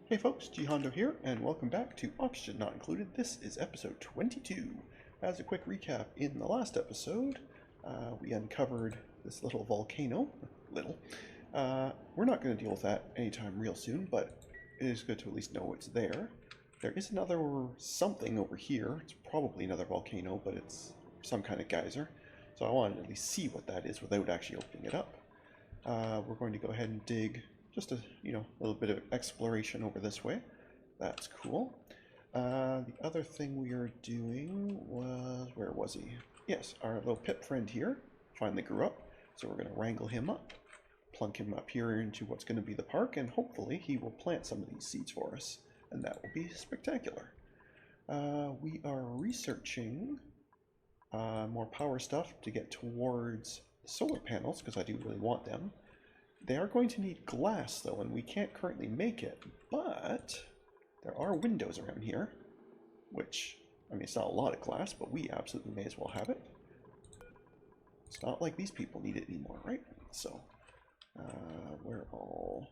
Hey folks, GHondo here, and welcome back to Oxygen Not Included. This is episode 22. As a quick recap, in the last episode, we uncovered this little volcano. We're not going to deal with that anytime real soon, but it is good to at least know it's there. There is another something over here. It's probably another volcano, but it's some kind of geyser. So I wanted to at least see what that is without actually opening it up. We're going to go ahead and dig just a little bit of exploration over this way. That's cool. The other thing we are doing was, where was he? Yes, our little pip friend here finally grew up, so we're going to wrangle him up, plunk him up here into what's going to be the park, and hopefully he will plant some of these seeds for us, and that will be spectacular. We are researching more power stuff to get towards solar panels, because I do really want them. They are going to need glass, though, and we can't currently make it, but there are windows around here, which, I mean, it's not a lot of glass, but we absolutely may as well have it. It's not like these people need it anymore, right? So, where all...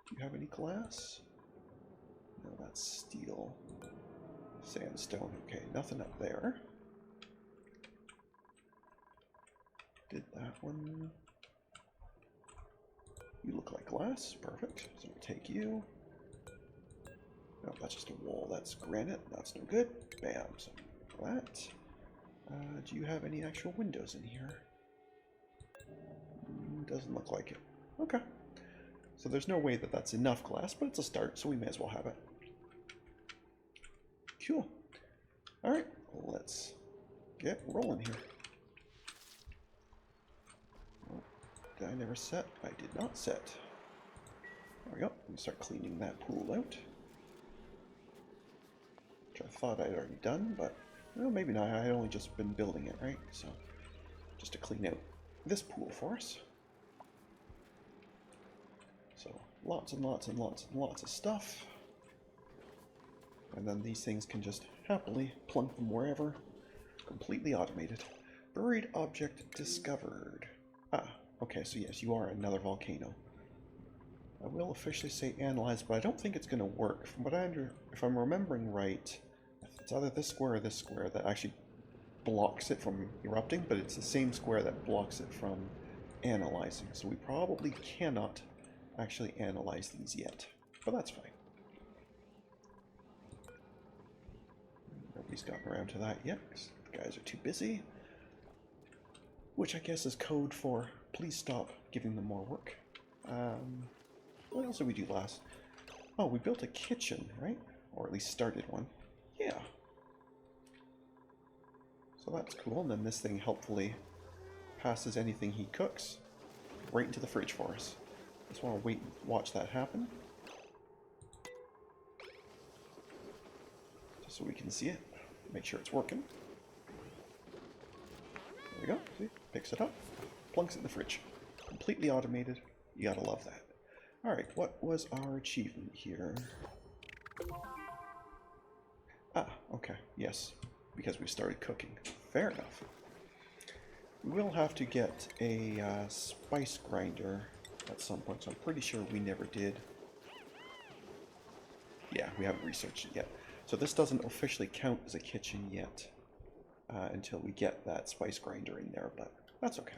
Do you have any glass? No, that's steel. Sandstone, okay, nothing up there. Did that one... You look like glass. Perfect. So we'll take you. No, that's just a wall. That's granite. That's no good. Bam. So that. Do you have any actual windows in here? Doesn't look like it. Okay. So there's no way that that's enough glass, but it's a start, so we may as well have it. Cool. Alright, let's get rolling here. Did I never set? I did not set. There we go. Let me start cleaning that pool out. Which I thought I'd already done, but well, maybe not. I had only just been building it, right? So just to clean out this pool for us. So lots and lots and lots and lots of stuff. And then these things can just happily plunk them wherever. Completely automated. Buried object discovered. Ah. Okay, so yes, you are another volcano. I will officially say analyze, but I don't think it's going to work. From what if I'm remembering right, it's either this square or this square that actually blocks it from erupting, but it's the same square that blocks it from analyzing. So we probably cannot actually analyze these yet, but that's fine. Nobody's gotten around to that yet, because the guys are too busy. Which I guess is code for please stop giving them more work. What else did we do last? Oh, we built a kitchen, right? Or at least started one. Yeah. So that's cool. And then this thing helpfully passes anything he cooks right into the fridge for us. Just want to wait and watch that happen. Just so we can see it. Make sure it's working. There we go. See? Picks it up. Plunks it in the fridge. Completely automated. You gotta love that. Alright, what was our achievement here? Ah, okay. Yes. Because we started cooking. Fair enough. We will have to get a spice grinder at some point, so I'm pretty sure we never did. Yeah, we haven't researched it yet. So this doesn't officially count as a kitchen yet. Until we get that spice grinder in there, but that's okay.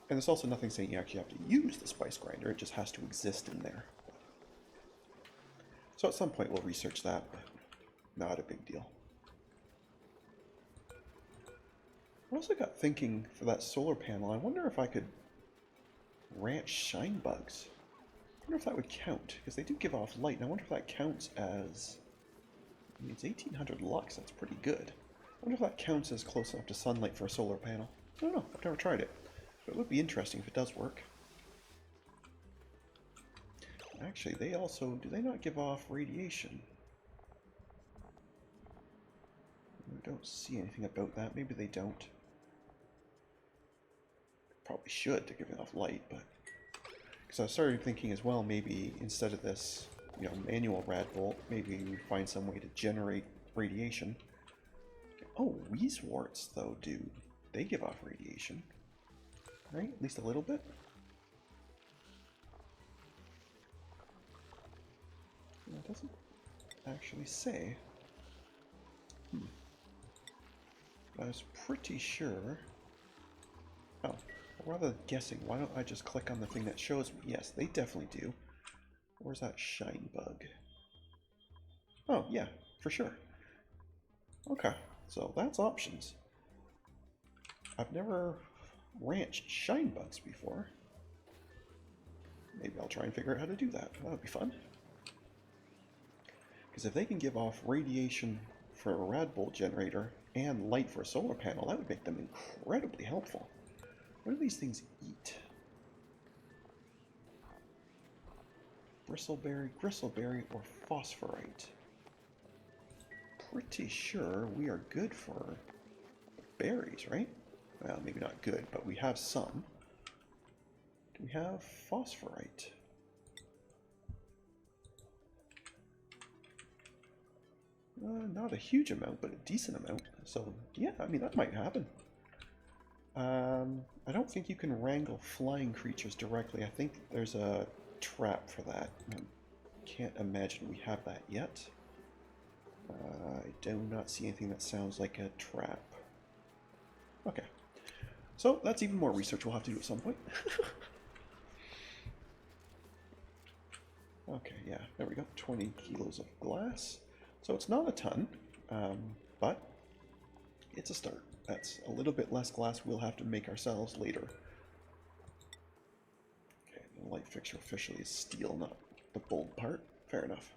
And there's also nothing saying you actually have to use the spice grinder, it just has to exist in there. So at some point we'll research that, but not a big deal. I also got thinking for that solar panel, I wonder if I could ranch shine bugs. I wonder if that would count, because they do give off light, and I wonder if that counts as... I mean, it's 1800 lux, that's pretty good. I wonder if that counts as close enough to sunlight for a solar panel. I don't know, I've never tried it. But it would be interesting if it does work. Actually, they also... do they not give off radiation? I don't see anything about that. Maybe they don't. Probably should to give enough light, but... because I started thinking as well, maybe instead of this, manual rad bolt, maybe we find some way to generate radiation. Oh, Weezeworts, though, dude. They give off radiation. Right? At least a little bit. It doesn't actually say. I was pretty sure. Oh, rather than guessing, why don't I just click on the thing that shows me? Yes, they definitely do. Where's that shine bug? Oh, yeah, for sure. Okay, so that's options. I've never ranched shine bugs before. Maybe I'll try and figure out how to do that. That would be fun. Because if they can give off radiation for a rad bolt generator and light for a solar panel, that would make them incredibly helpful. What do these things eat? Gristleberry, or phosphorite? Pretty sure we are good for berries, right? Well, maybe not good, but we have some. Do we have phosphorite? Not a huge amount, but a decent amount. So, yeah, I mean, that might happen. I don't think you can wrangle flying creatures directly. I think there's a trap for that. I can't imagine we have that yet. I do not see anything that sounds like a trap. Okay. So, that's even more research we'll have to do at some point. Okay, yeah, there we go. 20 kilos of glass. So it's not a ton, but it's a start. That's a little bit less glass we'll have to make ourselves later. Okay, the light fixture officially is steel, not the bold part. Fair enough.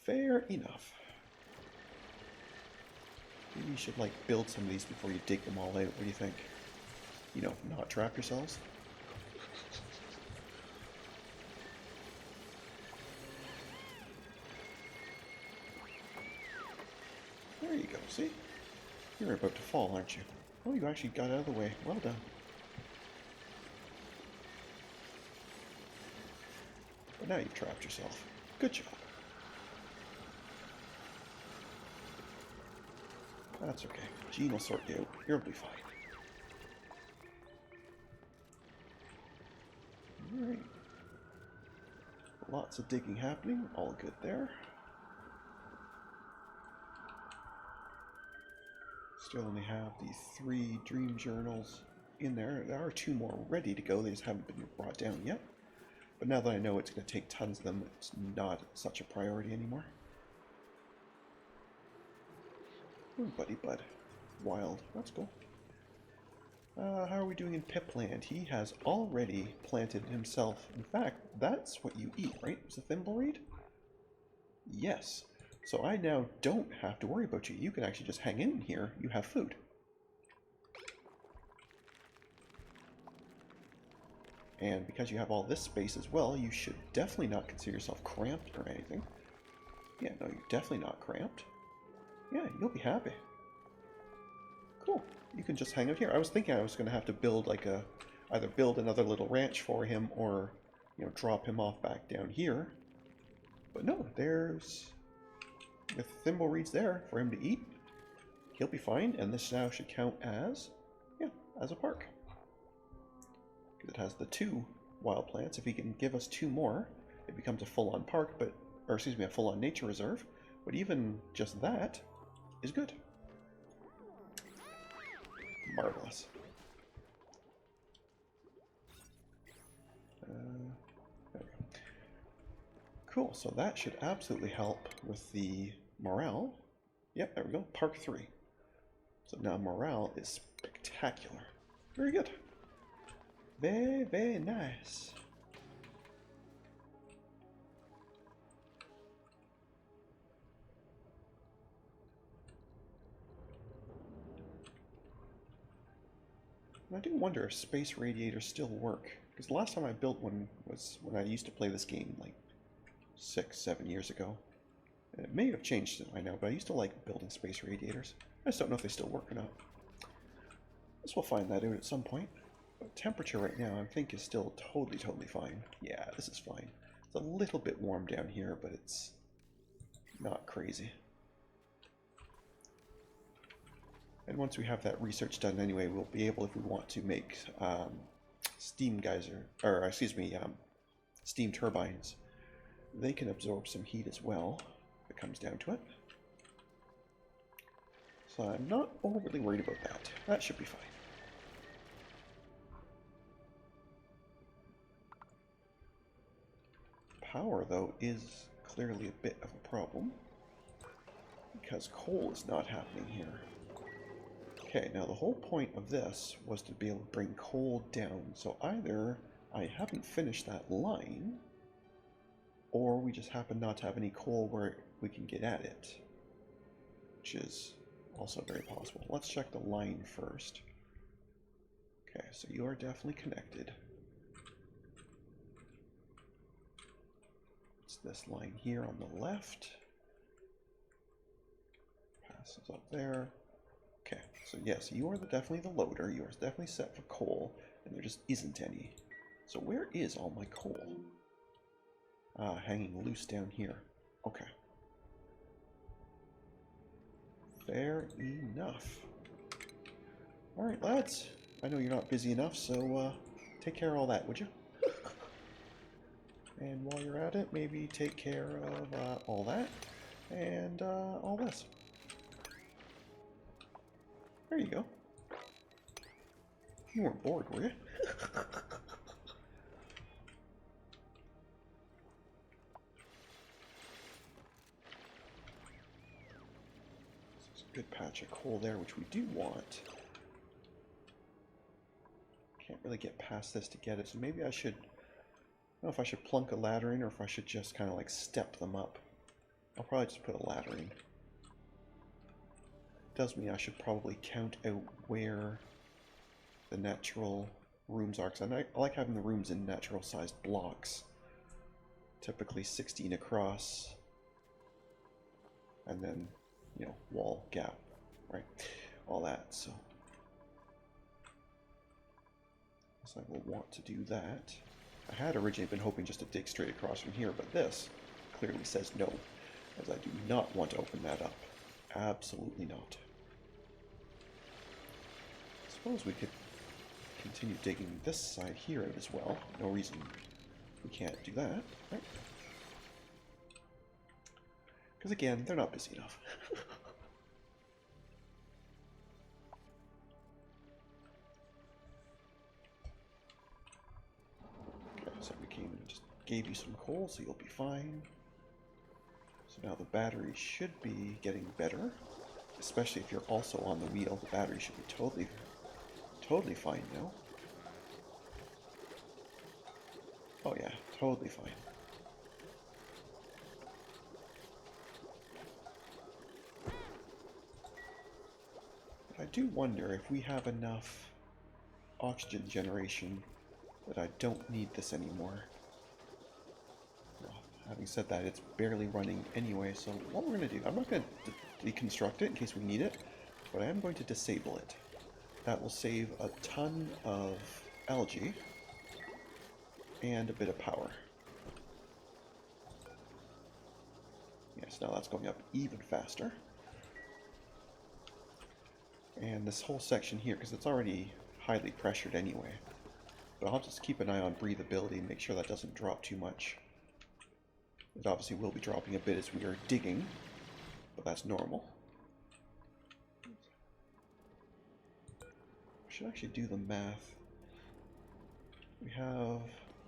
Fair enough. Maybe you should, like, build some of these before you dig them all out. What do you think? You know, not trap yourselves. There you go, see? You're about to fall, aren't you? Oh, you actually got out of the way. Well done. But now you've trapped yourself. Good job. That's okay. Gene will sort you out. You'll be fine. Alright. Lots of digging happening. All good there. Still only have the 3 dream journals in there. There are 2 more ready to go. They just haven't been brought down yet. But now that I know it's going to take tons of them, it's not such a priority anymore. Ooh, buddy bud. Wild. That's cool. How are we doing in Pipland? He has already planted himself. In fact, that's what you eat, right? Was the thimbleweed? Yes. So I now don't have to worry about you. You can actually just hang in here. You have food. And because you have all this space as well, you should definitely not consider yourself cramped or anything. Yeah, no, you're definitely not cramped. Yeah, you'll be happy. Cool. You can just hang out here. I was thinking I was going to have to build like a, either build another little ranch for him or, you know, drop him off back down here. But no, there's, with thimbleweeds there for him to eat, he'll be fine. And this now should count as, yeah, as a park. Because it has the 2 wild plants. If he can give us 2 more, it becomes a full-on park, but, or excuse me, a full-on nature reserve. But even just that is good. Marvelous. There we go. Cool, so that should absolutely help with the morale. Yep, there we go, Park 3. So now morale is spectacular. Very good. Very, very nice. And I do wonder if space radiators still work. Because the last time I built one was when I used to play this game like 6, 7 years ago. And it may have changed, I know, but I used to like building space radiators. I just don't know if they still work or not. Guess we'll find that out at some point. But temperature right now, I think, is still totally fine. Yeah, this is fine. It's a little bit warm down here, but it's not crazy. And once we have that research done anyway, we'll be able, if we want to, make steam geyser, or excuse me, steam turbines they can absorb some heat as well, if it comes down to it. So I'm not overly worried about that. That should be fine. Power, though, is clearly a bit of a problem, because coal is not happening here. Okay, now the whole point of this was to be able to bring coal down, so either I haven't finished that line, or we just happen not to have any coal where we can get at it, which is also very possible. Let's check the line first. Okay, so you are definitely connected. It's this line here on the left. Passes up there. Okay, so yes, you are definitely the loader. You are definitely set for coal, and there just isn't any. So where is all my coal? Hanging loose down here. Okay. Fair enough. Alright, lads. I know you're not busy enough, so take care of all that, would you? And while you're at it, maybe take care of all that and all this. There you go. You weren't bored, were you? There's a good patch of coal there, which we do want. Can't really get past this to get it, so maybe I should... I don't know if I should plunk a ladder in or if I should just kind of like step them up. I'll probably just put a ladder in. Does mean I should probably count out where the natural rooms are, because I like having the rooms in natural sized blocks. Typically 16 across, and then, you know, wall, gap, right? All that, so. So I will want to do that. I had originally been hoping just to dig straight across from here, but this clearly says no, as I do not want to open that up. Absolutely not. I suppose we could continue digging this side here out as well. No reason we can't do that, right? Because again, they're not busy enough. Okay, so we came and just gave you some coal, so you'll be fine. So now the battery should be getting better, especially if you're also on the wheel. The battery should be totally fine now. Oh yeah, totally fine. But I do wonder if we have enough oxygen generation that I don't need this anymore. Well, having said that, it's barely running anyway, so what we're going to do, I'm not going to deconstruct it in case we need it, but I am going to disable it. That will save a ton of algae and a bit of power. Yes, now that's going up even faster. And this whole section here, because it's already highly pressured anyway, but I'll just keep an eye on breathability and make sure that doesn't drop too much. It obviously will be dropping a bit as we are digging, but that's normal. I should actually do the math. We have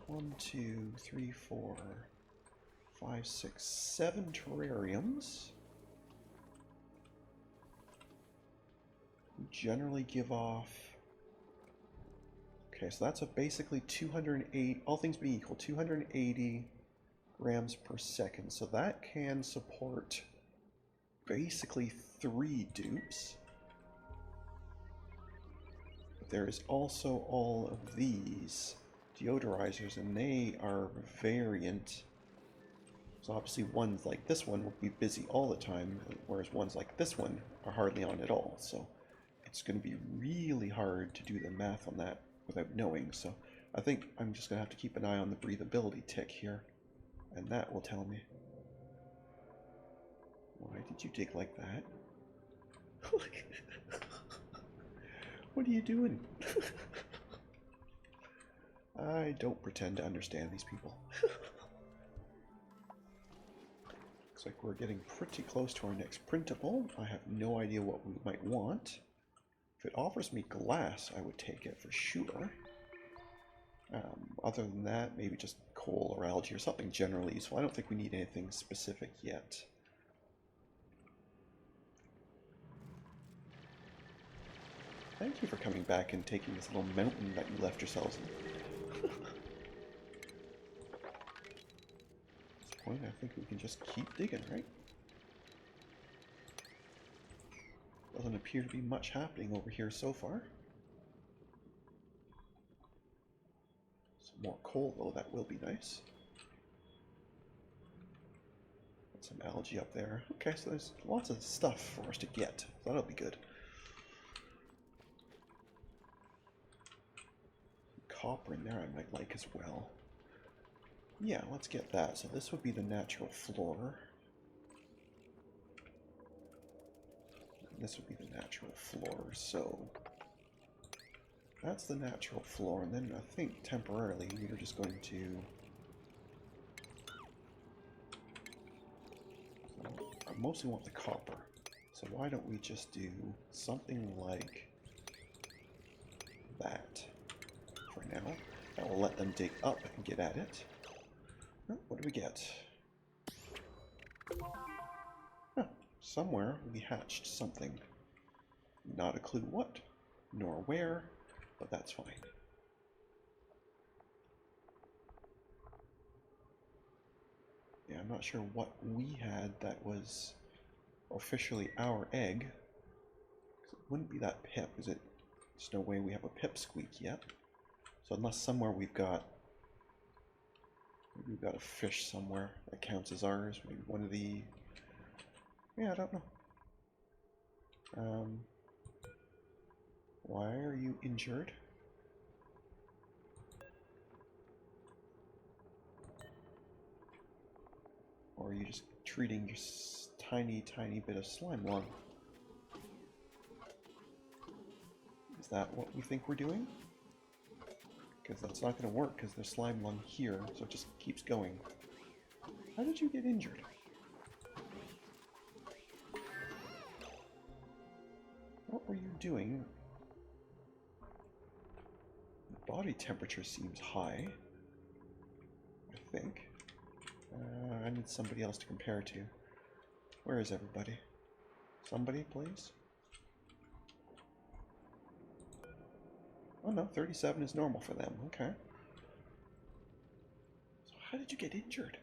1, 2, 3, 4, 5, 6, 7 terrariums. We generally give off... Okay, so that's a basically 208, all things being equal, 280 grams per second. So that can support basically 3 dupes. But there is also all of these deodorizers, and they are variant. So obviously ones like this one will be busy all the time, whereas ones like this one are hardly on at all. So it's going to be really hard to do the math on that without knowing. So I think I'm just going to have to keep an eye on the breathability tick here, and that will tell me. Why did you dig like that? What are you doing? I don't pretend to understand these people. Looks like we're getting pretty close to our next printable. I have no idea what we might want. If it offers me glass, I would take it for sure. Other than that, maybe just coal or algae or something generally useful. I don't think we need anything specific yet. Thank you for coming back and taking this little mountain that you left yourselves in. At this point, I think we can just keep digging, right? Doesn't appear to be much happening over here so far. Some more coal, though, that will be nice. Got some algae up there. Okay, so there's lots of stuff for us to get. That'll be good. Copper in there I might like as well. Yeah, let's get that. So this would be the natural floor. And this would be the natural floor. So that's the natural floor. And then I think temporarily we are just going to... I mostly want the copper. So why don't we just do something like that? Now. That will let them dig up and get at it. Oh, what do we get? Oh, somewhere we hatched something. Not a clue what, nor where, but that's fine. Yeah, I'm not sure what we had that was officially our egg. It wouldn't be that pip, is it? There's no way we have a pipsqueak yet. So unless somewhere we've got a fish somewhere that counts as ours, maybe one of the... Yeah, I don't know. Why are you injured? Or are you just treating your tiny bit of slime lung? Is that what we think we're doing? Because that's not going to work because there's slime lung here, so it just keeps going. How did you get injured? What were you doing? The body temperature seems high, I think. I need somebody else to compare to. Where is everybody? Somebody, please? Oh no, 37 is normal for them. Okay. So how did you get injured?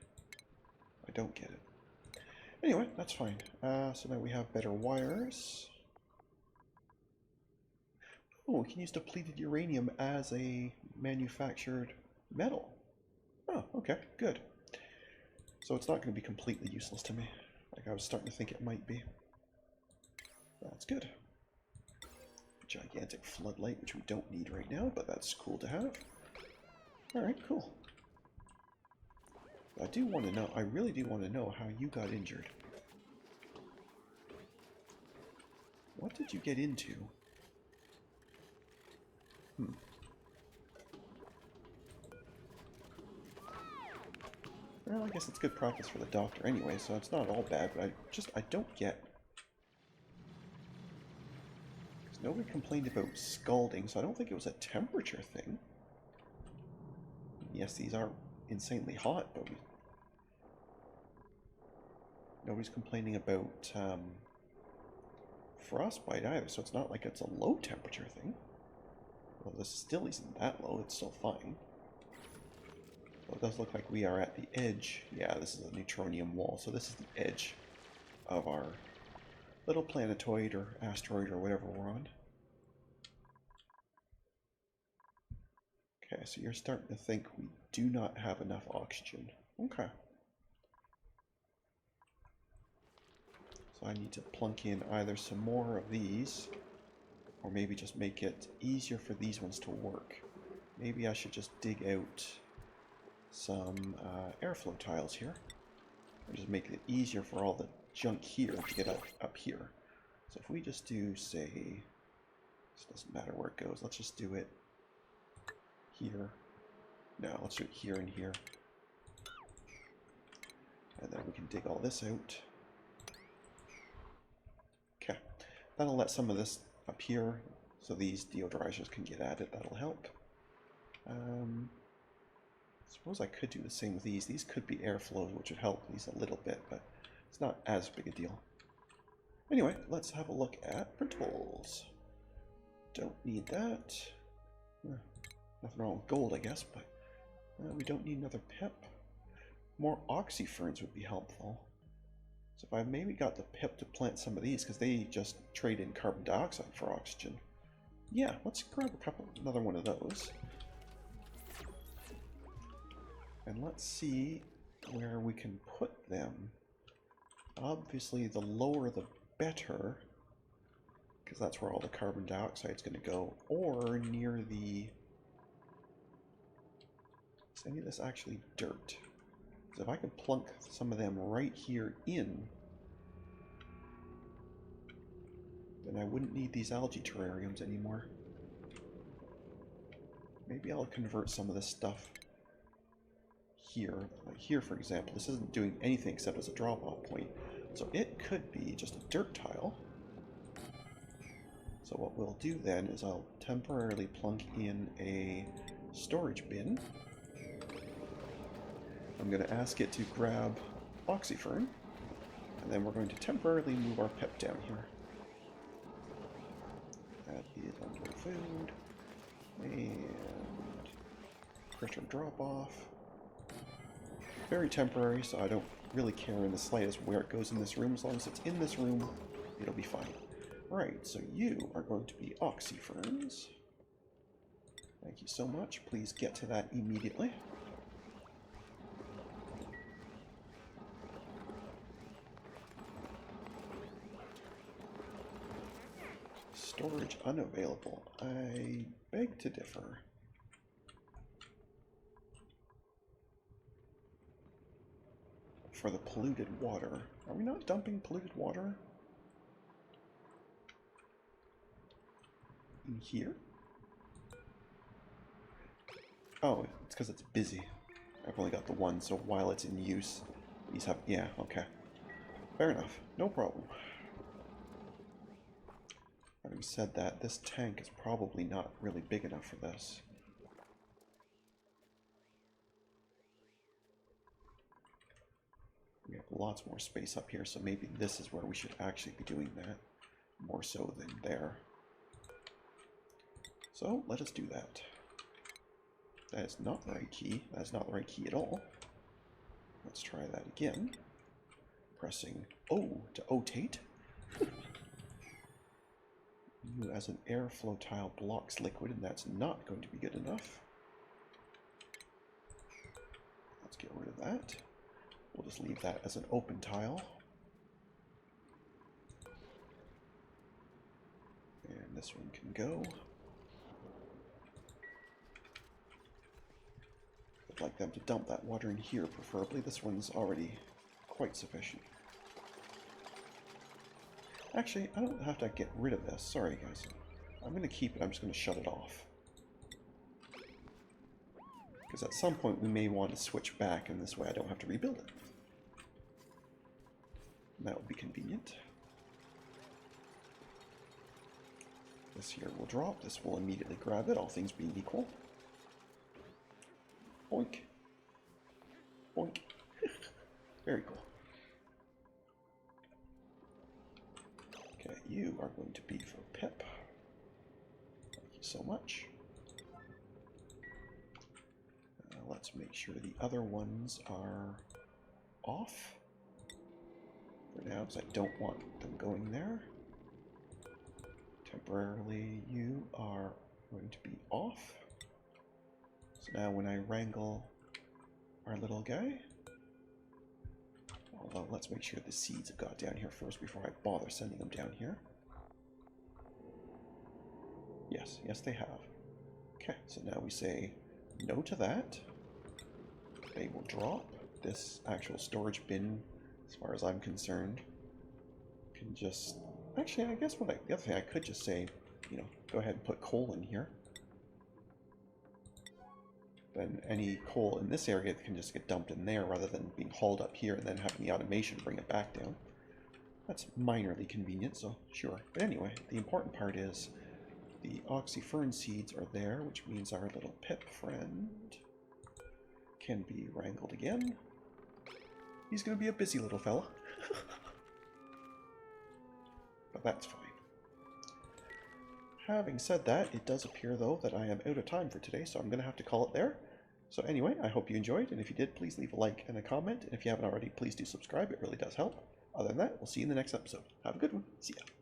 I don't get it. Anyway, that's fine. So now we have better wires. Oh, we can use depleted uranium as a manufactured metal. Oh, okay, good. So it's not going to be completely useless to me, like I was starting to think it might be. That's good. Gigantic floodlight, which we don't need right now, but that's cool to have. Alright, cool. I do want to know, I really do want to know how you got injured. What did you get into? Well, I guess it's good practice for the doctor anyway, so it's not all bad, but I don't get... Because nobody complained about scalding, so I don't think it was a temperature thing. Yes, these are insanely hot, but nobody's complaining about frostbite either, so it's not like it's a low temperature thing. Well, this still isn't that low, it's still fine. Well, it does look like we are at the edge. Yeah, this is a neutronium wall, so this is the edge of our little planetoid or asteroid or whatever we're on. Okay, so you're starting to think we do not have enough oxygen. Okay. So I need to plunk in either some more of these, or maybe just make it easier for these ones to work. Maybe I should just dig out some airflow tiles here, and just make it easier for all the junk here to get up here. So if we just do, say, this doesn't matter where it goes, let's just do it here. No, let's do it here and here. And then we can dig all this out. Okay, that'll let some of this up here, so these deodorizers can get added. That'll help. Suppose I could do the same with these. These could be airflow, which would help these a little bit, but it's not as big a deal. Anyway, let's have a look at printables. Don't need that. Nothing wrong with gold, I guess, but we don't need another pip. More Oxyferns would be helpful. So if I maybe got the pip to plant some of these, because they just trade in carbon dioxide for oxygen. Yeah, let's grab another one of those. And let's see where we can put them. Obviously, the lower the better, because that's where all the carbon dioxide is going to go, or near the... Is any of this actually dirt? Because if I could plunk some of them right here in, then I wouldn't need these algae terrariums anymore. Maybe I'll convert some of this stuff here. Like here, for example, this isn't doing anything except as a drop-off point. So it could be just a dirt tile. So what we'll do then is I'll temporarily plunk in a storage bin. I'm going to ask it to grab Oxyfern, and then we're going to temporarily move our pip down here. That is under food, and critter drop-off. Very temporary, so I don't really care in the slightest where it goes in this room. As long as it's in this room, it'll be fine. Right, so you are going to be Oxyferns. Thank you so much. Please get to that immediately. Storage unavailable. I beg to differ. For the polluted water. Are we not dumping polluted water in here? Oh, it's because it's busy. I've only got the one, so while it's in use, these have... Yeah, okay. Fair enough. No problem. Having said that, this tank is probably not really big enough for this. We have lots more space up here, so maybe this is where we should actually be doing that, more so than there. So, let us do that. That is not the right key. That is not the right key at all. Let's try that again. Pressing O to otate. You as an airflow tile blocks liquid, and that's not going to be good enough. Let's get rid of that. We'll just leave that as an open tile. And this one can go. I'd like them to dump that water in here, preferably. This one's already quite sufficient. Actually, I don't have to get rid of this. Sorry, guys. I'm going to keep it. I'm just going to shut it off. Because at some point we may want to switch back, and this way I don't have to rebuild it. And that would be convenient. This here will drop. This will immediately grab it, all things being equal. Boink. Boink. Very cool. Okay, you are going to be for Pip. Thank you so much. Let's make sure the other ones are off for now, because I don't want them going there. Temporarily, you are going to be off. So now when I wrangle our little guy, although let's make sure the seeds have got down here first before I bother sending them down here. Yes, yes they have. Okay, so now we say no to that. They will drop. This actual storage bin, as far as I'm concerned, can just... Actually, I guess the other thing I could just say, you know, go ahead and put coal in here. then any coal in this area can just get dumped in there rather than being hauled up here and then having the automation bring it back down. That's minorly convenient, so sure. But anyway, the important part is the Oxyfern seeds are there, which means our little pip friend can be wrangled again. He's going to be a busy little fella. But that's fine. Having said that, it does appear, though, that I am out of time for today, so I'm going to have to call it there. So anyway, I hope you enjoyed, and if you did, please leave a like and a comment, and if you haven't already, please do subscribe. It really does help. Other than that, we'll see you in the next episode. Have a good one. See ya.